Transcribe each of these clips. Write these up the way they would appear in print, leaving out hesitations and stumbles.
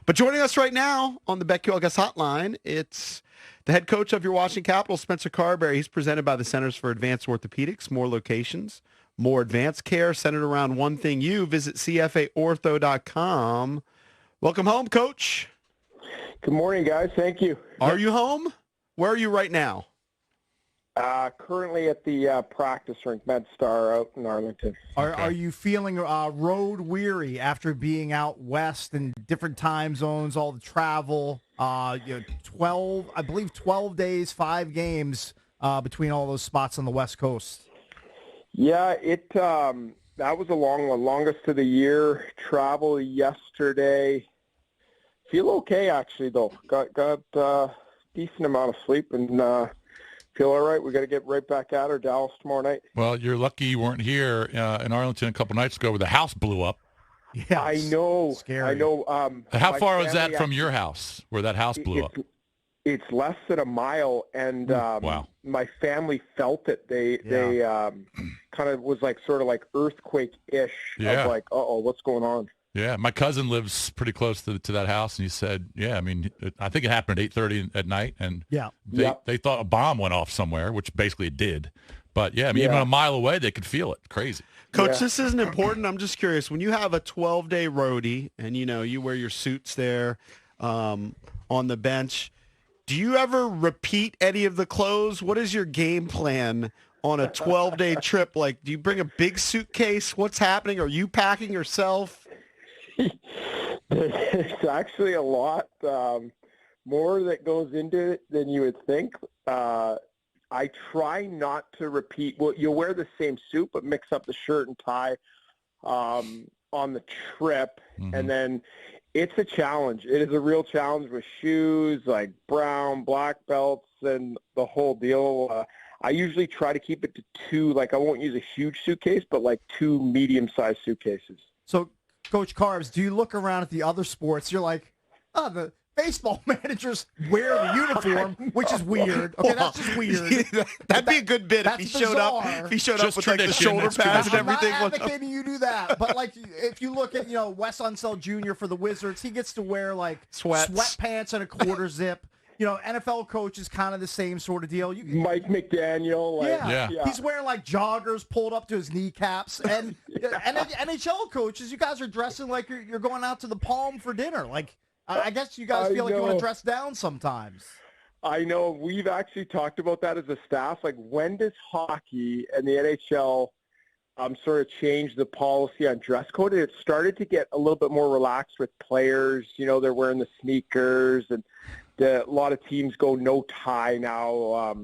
But joining us right now on the BetQL Guest Hotline, it's the head coach of your Washington Capitals, Spencer Carbery. He's presented by the Centers for Advanced Orthopedics. More locations, more advanced care centered around one thing. You visit CFAortho.com. Welcome home, Coach. Good morning, guys. Thank you. Are you home? Where are you right now? Currently at the practice rink, MedStar, out in Arlington. Are you feeling road weary after being out west in different time zones, all the travel? 12 days, 5 games between all those spots on the West Coast. Yeah, that was a long one, longest of the year. Travel yesterday. Feel okay actually though. Got decent amount of sleep and feel all right. We got to get right back at her, Dallas, tomorrow night. Well, you're lucky you weren't here in Arlington a couple nights ago where the house blew up. Yeah, I know. Scary. I know. How far was that from your house where that house blew up? It's less than a mile, and wow. My family felt it. They kind of was sort of like earthquake-ish. Yeah. Of like, uh-oh, what's going on? Yeah, my cousin lives pretty close to that house, and he said, I think it happened at 8:30 at night, and they thought a bomb went off somewhere, which basically it did. But, even a mile away, they could feel it. Crazy. Coach, this isn't important. I'm just curious. When you have a 12-day roadie and, you wear your suits there on the bench, do you ever repeat any of the clothes? What is your game plan on a 12-day trip? Like, do you bring a big suitcase? What's happening? Are you packing yourself? It's actually a lot more that goes into it than you would think. I try not to repeat. Well, you'll wear the same suit, but mix up the shirt and tie on the trip. Mm-hmm. And then it's a challenge. It is a real challenge with shoes, like brown, black belts, and the whole deal. I usually try to keep it to 2. I won't use a huge suitcase, but 2 medium-sized suitcases. So, Coach Carbs, do you look around at the other sports? You're like, the baseball managers wear the uniform, which is weird. Okay, that's just weird. That'd be a good bit if he showed up. If he showed up with the shoulder pads and everything. I'm not advocating you do that, but if you look at Wes Unseld Jr. for the Wizards, he gets to wear sweatpants and a quarter zip. NFL coach is kind of the same sort of deal. Mike McDaniel. He's wearing joggers pulled up to his kneecaps. And NHL coaches, you guys are dressing like you're going out to the Palm for dinner. I guess you guys feel like you want to dress down sometimes. I know. We've actually talked about that as a staff. When does hockey and the NHL sort of change the policy on dress code? And it started to get a little bit more relaxed with players. They're wearing the sneakers, and a lot of teams go no tie now.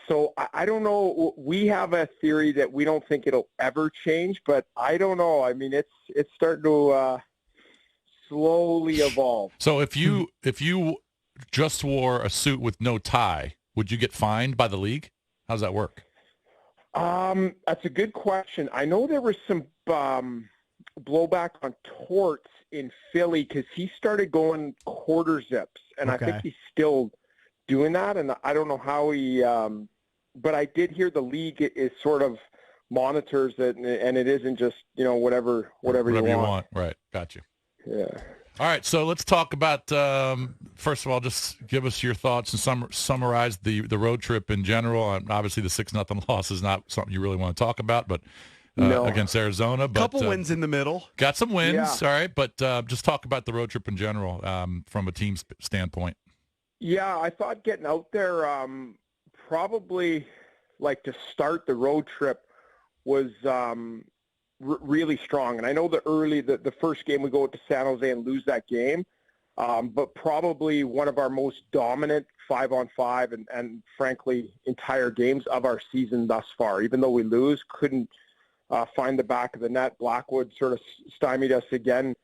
So I don't know. We have a theory that we don't think it'll ever change, but I don't know. I mean, it's starting to slowly evolve. So if you just wore a suit with no tie, would you get fined by the league? How does that work? That's a good question. I know there was some blowback on Torts in Philly because he started going quarter zips, and I think he's still doing that. And I don't know how he, but I did hear the league is sort of monitors it, and it isn't just whatever you want. Right, got you. Yeah. All right, so let's talk about, first of all, just give us your thoughts and summarize the road trip in general. Obviously, the 6-0 loss is not something you really want to talk about, but against Arizona. But couple wins in the middle. Got some wins, all right, but just talk about the road trip in general from a team standpoint. Yeah, I thought getting out there probably, to start the road trip was really strong. And I know the first game we go to San Jose and lose that game, but probably one of our most dominant 5-on-5 and frankly entire games of our season thus far. Even though we lose, couldn't find the back of the net. Blackwood sort of stymied us again,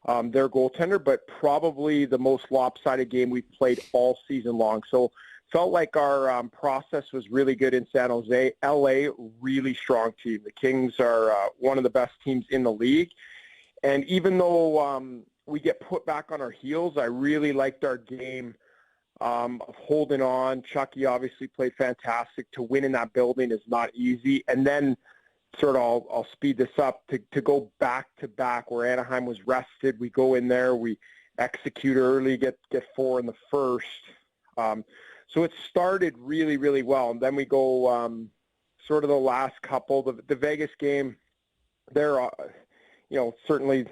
their goaltender, but probably the most lopsided game we've played all season long. So felt like our process was really good in San Jose. LA, really strong team. The Kings are one of the best teams in the league. And even though we get put back on our heels, I really liked our game of holding on. Chucky obviously played fantastic. To win in that building is not easy. And then sort of, I'll speed this up, to go back-to-back where Anaheim was rested. We go in there, we execute early, get 4 in the first. So it started really, really well. And then we go sort of the last couple. The Vegas game, they're, certainly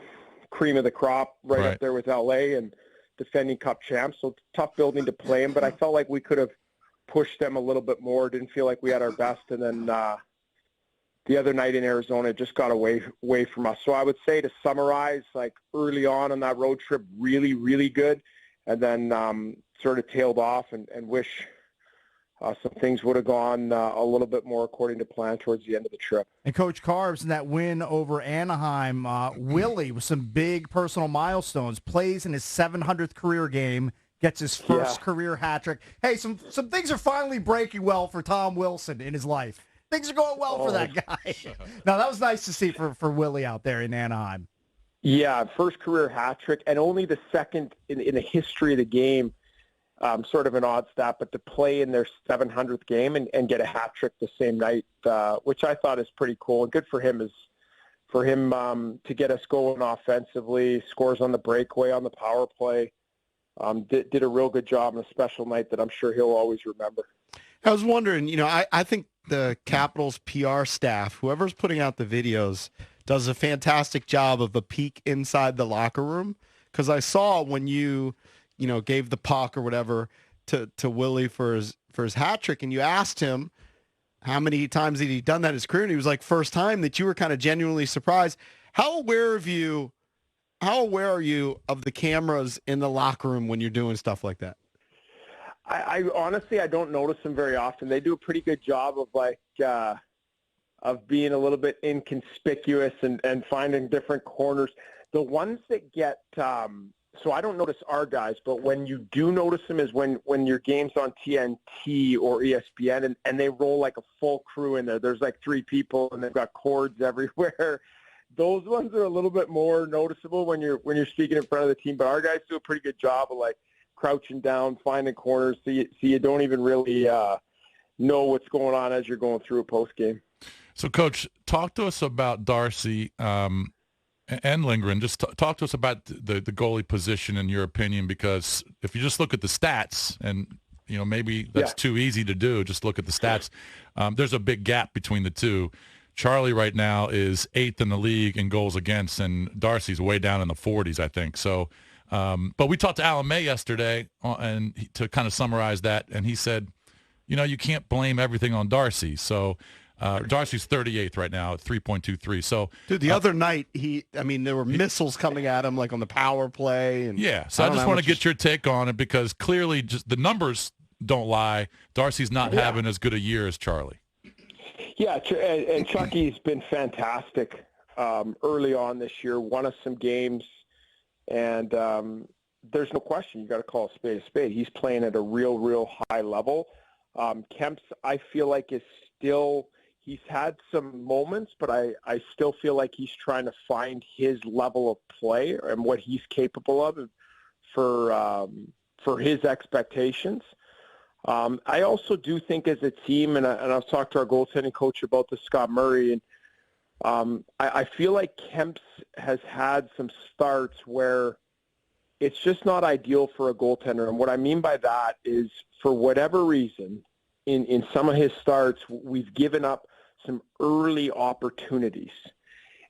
cream of the crop right up there with L.A. and defending Cup champs. So tough building to play in. But I felt like we could have pushed them a little bit more. Didn't feel like we had our best. And then the other night in Arizona, it just got away from us. So I would say, to summarize, like early on that road trip, really, really good. And then sort of tailed off and wish some things would have gone a little bit more according to plan towards the end of the trip. And Coach Carbs, in that win over Anaheim, Willie with some big personal milestones, plays in his 700th career game, gets his first career hat trick. Hey, some things are finally breaking well for Tom Wilson in his life. Things are going well for that guy. Now, that was nice to see for Willie out there in Anaheim. Yeah, first career hat trick, and only the second in the history of the game. Sort of an odd stat, but to play in their 700th game and get a hat trick the same night, which I thought is pretty cool. And good for him to get us going offensively, scores on the breakaway, on the power play. Did a real good job on a special night that I'm sure he'll always remember. I was wondering, I think the Capitals PR staff, whoever's putting out the videos, does a fantastic job of a peek inside the locker room. Because I saw when you gave the puck or whatever to Willie for his hat trick, and you asked him how many times had he done that in his career, and he was like, first time, that you were kind of genuinely surprised. How aware are you of the cameras in the locker room when you're doing stuff like that? I honestly, I don't notice them very often. They do a pretty good job of of being a little bit inconspicuous and finding different corners. The ones that get so I don't notice our guys, but when you do notice them is when your game's on TNT or ESPN and they roll like a full crew in there. There's like 3 people and they've got cords everywhere. Those ones are a little bit more noticeable when you're speaking in front of the team. But our guys do a pretty good job of like crouching down, finding corners, so you don't even really know what's going on as you're going through a post game. So, Coach, talk to us about Darcy and Lindgren. Just talk to us about the goalie position in your opinion, because if you just look at the stats, and maybe that's too easy to do, just look at the stats. There's a big gap between the two. Charlie right now is 8th in the league in goals against, and Darcy's way down in the 40s, I think. So, but we talked to Alan May yesterday, and to kind of summarize that, and he said, you can't blame everything on Darcy. So. Darcy's 38th right now at 3.23. So, dude, the other night there were missiles coming at him like on the power play. And so I just want to get your take on it, because clearly just the numbers don't lie. Darcy's not having as good a year as Charlie. Yeah, and Chucky's been fantastic early on this year. Won us some games, and there's no question you got to call a spade a spade. He's playing at a real high level. Kemp's, I feel like, is still. He's had some moments, but I still feel like he's trying to find his level of play and what he's capable of for his expectations. I also do think as a team, and I've talked to our goaltending coach about this, Scott Murray, and I feel like Kemp's has had some starts where it's just not ideal for a goaltender. And what I mean by that is, for whatever reason, in some of his starts, we've given up some early opportunities.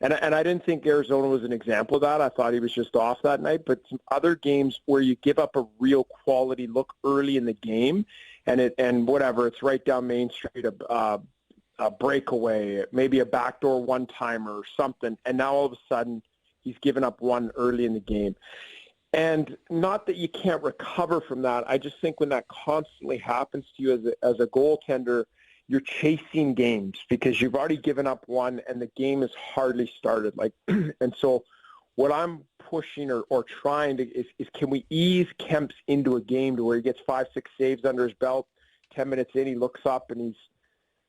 And I didn't think Arizona was an example of that. I thought he was just off that night. But some other games where you give up a real quality look early in the game, and whatever, it's right down Main Street, a breakaway, maybe a backdoor one-timer or something, and now all of a sudden he's given up one early in the game. And not that you can't recover from that. I just think when that constantly happens to you as a goaltender, you're chasing games because you've already given up one and the game has hardly started. And so what I'm pushing or trying to is can we ease Kemps into a game to where he gets 5-6 saves under his belt, 10 minutes in, he looks up and he's,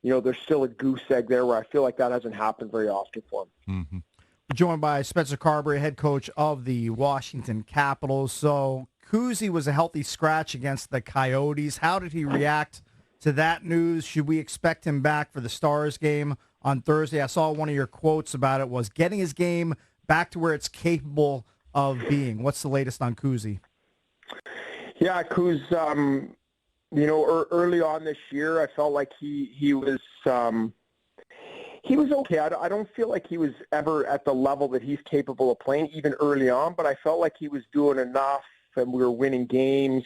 there's still a goose egg there, where I feel like that hasn't happened very often for him. Mm-hmm. We're joined by Spencer Carbery, head coach of the Washington Capitals. So Kuzi was a healthy scratch against the Coyotes. How did he react to that news? Should we expect him back for the Stars game on Thursday? I saw one of your quotes about it was getting his game back to where it's capable of being. What's the latest on Kuzi? Yeah, Kuz, early on this year, I felt like he was okay. I don't feel like he was ever at the level that he's capable of playing, even early on, but I felt like he was doing enough and we were winning games.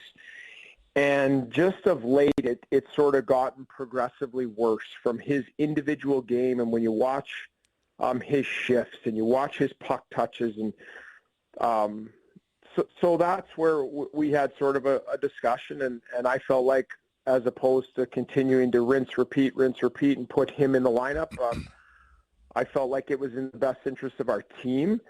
And just of late, it's sort of gotten progressively worse from his individual game. And when you watch his shifts and you watch his puck touches, and so that's where we had sort of a discussion. And I felt like, as opposed to continuing to rinse, repeat, and put him in the lineup, I felt like it was in the best interest of our team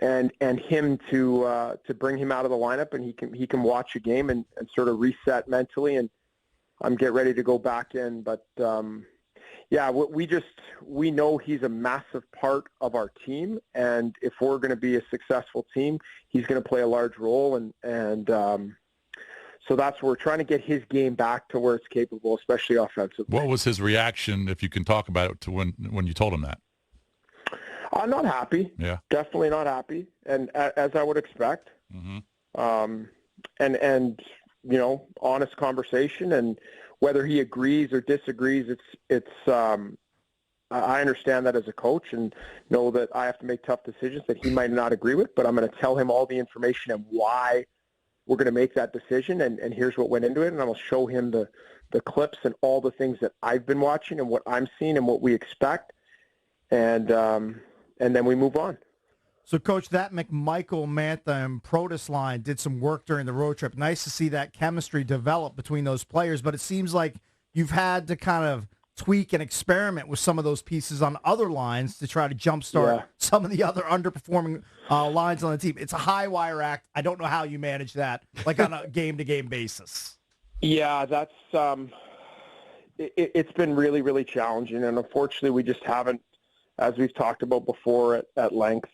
and him to bring him out of the lineup, and he can watch a game and sort of reset mentally and get ready to go back in. But we know he's a massive part of our team, and if we're going to be a successful team, he's going to play a large role, and so that's where we're trying to get his game back to where it's capable, especially offensively. What was his reaction, if you can talk about it, to when you told him that? I'm not happy. Yeah. Definitely not happy, and as I would expect. Mm-hmm. And honest conversation, and whether he agrees or disagrees, it's I understand that as a coach and know that I have to make tough decisions that he might not agree with, but I'm going to tell him all the information and why we're going to make that decision, and here's what went into it, and I'm going to show him the clips and all the things that I've been watching and what I'm seeing and what we expect, and then we move on. So, Coach, that McMichael, Mantha, and Protas line did some work during the road trip. Nice to see that chemistry develop between those players, but it seems like you've had to kind of tweak and experiment with some of those pieces on other lines to try to jumpstart some of the other underperforming lines on the team. It's a high-wire act. I don't know how you manage that, like on a game-to-game basis. Yeah, that's it's been really, really challenging, and unfortunately we just haven't, as we've talked about before at length,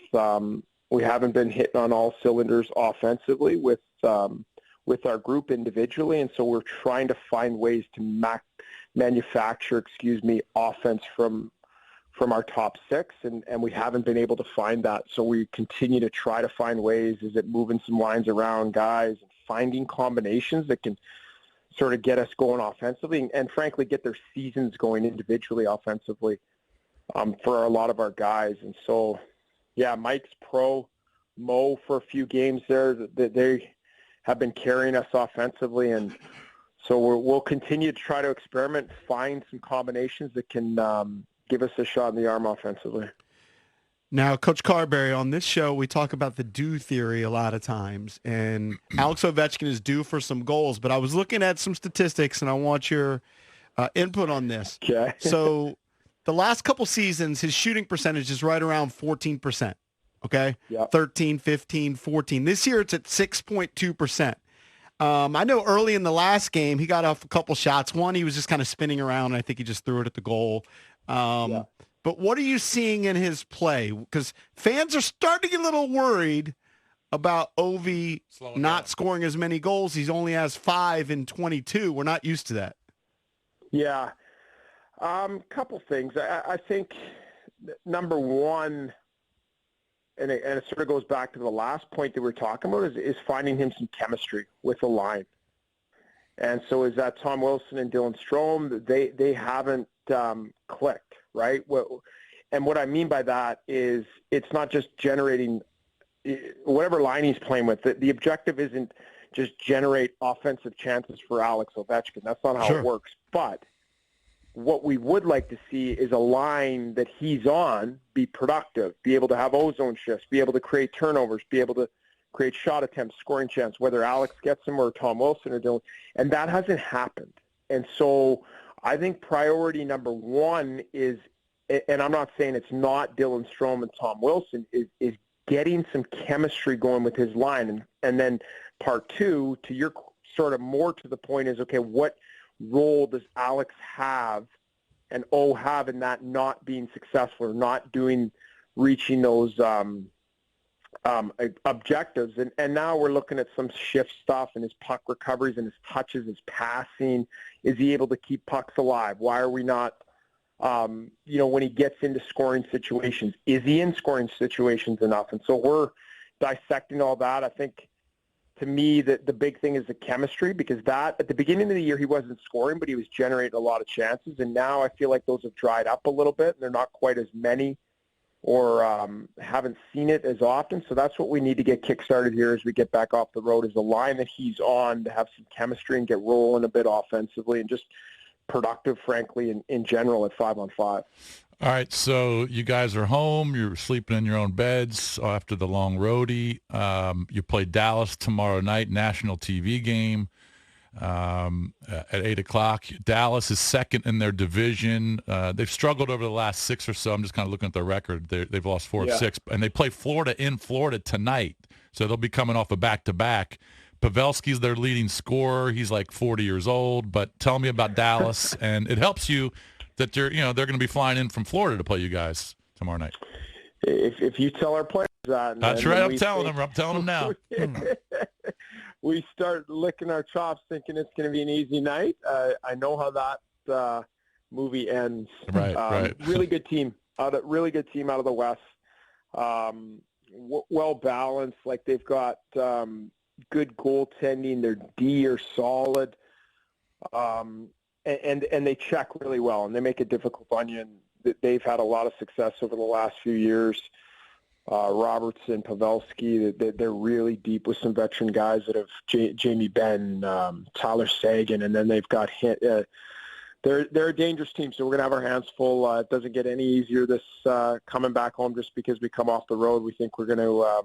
we haven't been hitting on all cylinders offensively with our group individually, and so we're trying to find ways to manufacture offense from our top six, and we haven't been able to find that. So we continue to try to find ways. Is it moving some lines around guys and finding combinations that can sort of get us going offensively and frankly get their seasons going individually offensively for a lot of our guys. And so, yeah, Mike's pro, Mo for a few games there, they have been carrying us offensively, and so we'll continue to try to experiment, find some combinations that can give us a shot in the arm offensively. Now, Coach Carbery, on this show, we talk about the due theory a lot of times, and Alex Ovechkin is due for some goals, but I was looking at some statistics, and I want your input on this. Okay. So the last couple seasons, his shooting percentage is right around 14%, okay? Yep. 13, 15, 14. This year, it's at 6.2%. I know early in the last game, he got off a couple shots. One, he was just kind of spinning around, and I think he just threw it at the goal. But what are you seeing in his play? Because fans are starting to get a little worried about Ovi not scoring as many goals. He only has 5 in 22. We're not used to that. Yeah. Couple things. I think number one, and it sort of goes back to the last point that we were talking about, is finding him some chemistry with the line. And so is that Tom Wilson and Dylan Strome? They haven't clicked, right? And what I mean by that is it's not just generating whatever line he's playing with. The objective isn't just generate offensive chances for Alex Ovechkin. That's not how it works. But what we would like to see is a line that he's on be productive, be able to have ozone shifts, be able to create turnovers, be able to create shot attempts, scoring chance, whether Alex gets them or Tom Wilson or Dylan. And that hasn't happened. And so I think priority number one is, and I'm not saying it's not Dylan Strome and Tom Wilson, is getting some chemistry going with his line. And then part two, to your sort of more to the point, is, okay, what role does Alex have and have in that not being successful or not reaching those objectives? And now we're looking at some shift stuff and his puck recoveries and his touches, his passing. Is he able to keep pucks alive? Why are we not, when he gets into scoring situations, is he in scoring situations enough? And so we're dissecting all that, I think to me the big thing is the chemistry, because that at the beginning of the year he wasn't scoring, but he was generating a lot of chances, and now I feel like those have dried up a little bit, and they're not quite as many, or haven't seen it as often. So that's what we need to get kickstarted here as we get back off the road, is the line that he's on to have some chemistry and get rolling a bit offensively and just productive, frankly, in general at 5-on-5. All right, so you guys are home. You're sleeping in your own beds after the long roadie. You play Dallas tomorrow night, national TV game at 8 o'clock. Dallas is second in their division. They've struggled over the last 6 or so. I'm just kind of looking at their record. They've lost 4 of 6, and they play Florida in Florida tonight, so they'll be coming off a back-to-back. Pavelski's their leading scorer. He's like 40 years old. But tell me about Dallas, and it helps you that they're going to be flying in from Florida to play you guys tomorrow night. If you tell our players that, that's right. I'm telling them now. We start licking our chops, thinking it's going to be an easy night. I know how that movie ends. Right. Really good team out of the West. Well balanced. Like, they've got good goaltending. Their D are solid. And they check really well, and they make it difficult on you. And they've had a lot of success over the last few years. Robertson, Pavelski, they're really deep with some veteran guys that have Jamie Benn, Tyler Seguin, and then they've got they're a dangerous team. So we're gonna have our hands full. It doesn't get any easier this coming back home just because we come off the road. We think we're gonna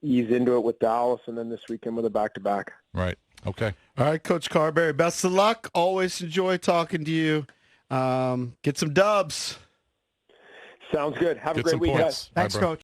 ease into it with Dallas, and then this weekend with a back-to-back. Right. Okay. All right, Coach Carbery, best of luck. Always enjoy talking to you. Get some dubs. Sounds good. Have a great weekend. Thanks, Coach.